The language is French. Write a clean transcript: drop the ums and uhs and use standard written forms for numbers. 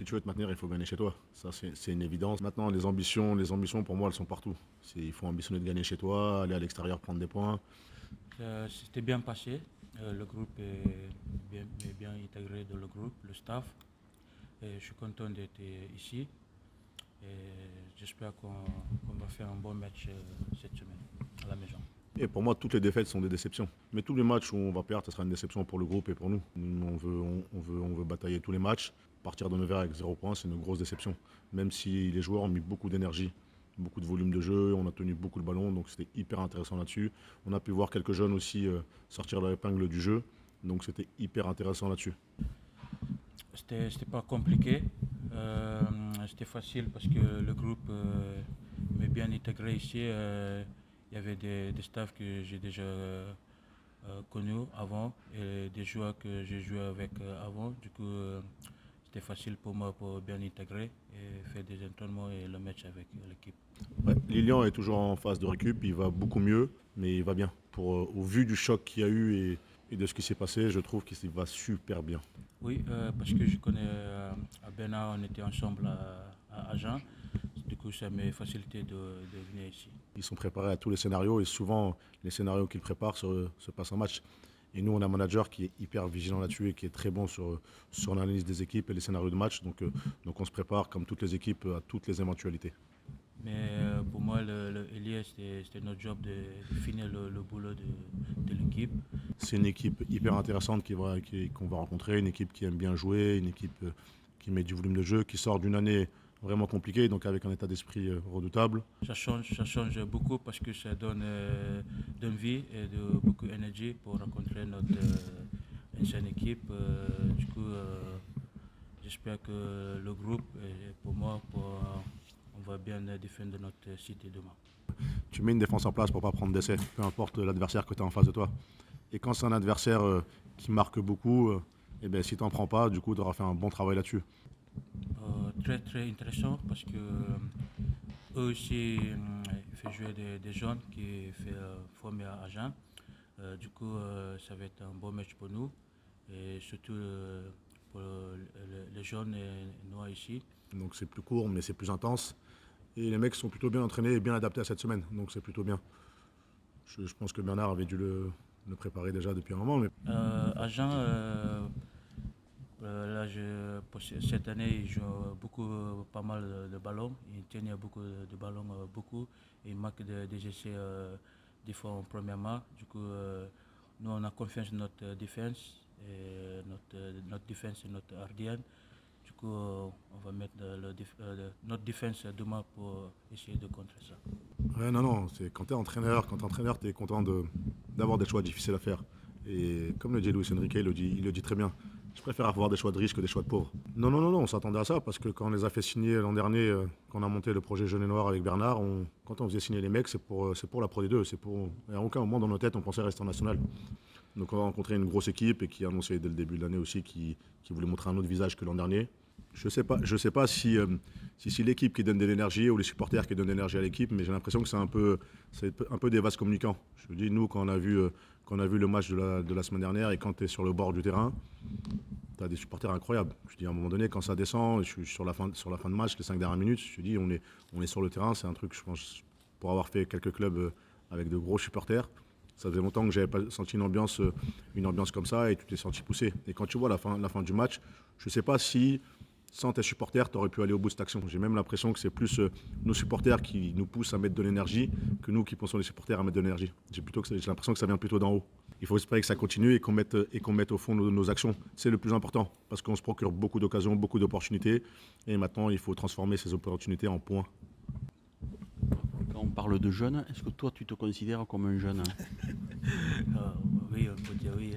Si tu veux te maintenir, il faut gagner chez toi. Ça, c'est une évidence. Maintenant, les ambitions pour moi, elles sont partout. Il faut ambitionner de gagner chez toi, aller à l'extérieur prendre des points. C'était bien passé. Le groupe est bien intégré dans le groupe, le staff. Et je suis content d'être ici. Et j'espère qu'on va faire un bon match cette semaine à la maison. Et pour moi, toutes les défaites sont des déceptions. Mais tous les matchs où on va perdre, ce sera une déception pour le groupe et pour nous. On veut batailler tous les matchs. Partir de Nevers avec 0 points, c'est une grosse déception. Même si les joueurs ont mis beaucoup d'énergie, beaucoup de volume de jeu, on a tenu beaucoup le ballon, donc c'était hyper intéressant là-dessus. On a pu voir quelques jeunes aussi sortir l'épingle du jeu, donc c'était hyper intéressant là-dessus. C'était pas compliqué. C'était facile parce que le groupe m'est bien intégré ici. Il y avait des staffs que j'ai déjà connus avant et des joueurs que j'ai joué avec avant. Du coup, c'était facile pour moi pour bien intégrer et faire des entraînements et le match avec l'équipe. Ouais, Lilian est toujours en phase de récup, il va beaucoup mieux, mais il va bien. Au vu du choc qu'il y a eu et de ce qui s'est passé, je trouve qu'il va super bien. Oui, parce que je connais à Bernard, on était ensemble à Agen. Du coup, ça m'a facilité de venir ici. Ils sont préparés à tous les scénarios et souvent les scénarios qu'ils préparent se passent en match. Et nous, on a un manager qui est hyper vigilant là-dessus et qui est très bon sur l'analyse des équipes et les scénarios de match. Donc on se prépare, comme toutes les équipes, à toutes les éventualités. Mais pour moi, le Elias, c'était notre job de finir le boulot de l'équipe. C'est une équipe hyper intéressante qu'on va rencontrer, une équipe qui aime bien jouer, une équipe qui met du volume de jeu, qui sort d'une année vraiment compliquée, donc avec un état d'esprit redoutable. Ça change beaucoup parce que ça donne vie et beaucoup d'énergie pour rencontrer notre ancienne équipe. Du coup, j'espère que le groupe, et pour moi, on va bien défendre notre site demain. Tu mets une défense en place pour ne pas prendre d'essai, peu importe l'adversaire que tu as en face de toi. Et quand c'est un adversaire qui marque beaucoup, eh ben, si tu n'en prends pas, du coup, tu auras fait un bon travail là-dessus. Très intéressant parce que eux aussi ils font jouer des jeunes qui fait former à Agen. Du coup, ça va être un bon match pour nous et surtout pour les jeunes et nous ici. Donc c'est plus court, mais c'est plus intense. Et les mecs sont plutôt bien entraînés et bien adaptés à cette semaine, donc c'est plutôt bien. Je pense que Bernard avait dû le préparer déjà depuis un moment. Mais Agen, là, cette année, il joue pas mal de ballons. Il tient beaucoup de ballons, beaucoup. Il marque des essais des fois en première main. Du coup, nous, on a confiance en notre défense. Et notre défense et notre gardienne. Du coup, on va mettre notre défense demain pour essayer de contrer ça. ouais, non, c'est quand tu es entraîneur, tu es content d'avoir des choix difficiles à faire. Et comme le dit Luis Enrique, il le dit très bien. Je préfère avoir des choix de riches que des choix de pauvres. Non, non, non, non, on s'attendait à ça parce que quand on les a fait signer l'an dernier, quand on a monté le projet Jeune et Noir avec Bernard, quand on faisait signer les mecs, c'est pour la Pro D2. À aucun moment dans nos têtes, on pensait rester en national. Donc on a rencontré une grosse équipe et qui a annoncé dès le début de l'année aussi qui voulait montrer un autre visage que l'an dernier. Je sais pas si l'équipe qui donne de l'énergie ou les supporters qui donnent de l'énergie à l'équipe, mais j'ai l'impression que c'est un peu des vases communicants. Je vous dis, nous, quand on a vu le match de la semaine dernière et quand tu es sur le bord du terrain, tu as des supporters incroyables. Je dis, à un moment donné, quand ça descend, je suis sur la fin de match, les 5 dernières minutes, je dis, on est sur le terrain, c'est un truc, je pense, pour avoir fait quelques clubs avec de gros supporters. Ça faisait longtemps que j'avais pas senti une ambiance comme ça et tu t'es senti poussé. Et quand tu vois la fin du match, je ne sais pas si sans tes supporters, tu aurais pu aller au bout de cette action. J'ai même l'impression que c'est plus nos supporters qui nous poussent à mettre de l'énergie que nous qui poussons les supporters à mettre de l'énergie. J'ai l'impression que ça vient plutôt d'en haut. Il faut espérer que ça continue et qu'on mette au fond nos actions. C'est le plus important parce qu'on se procure beaucoup d'occasions, beaucoup d'opportunités. Et maintenant, il faut transformer ces opportunités en points. Quand on parle de jeunes, est-ce que toi tu te considères comme un jeune? Oui, on peut dire oui.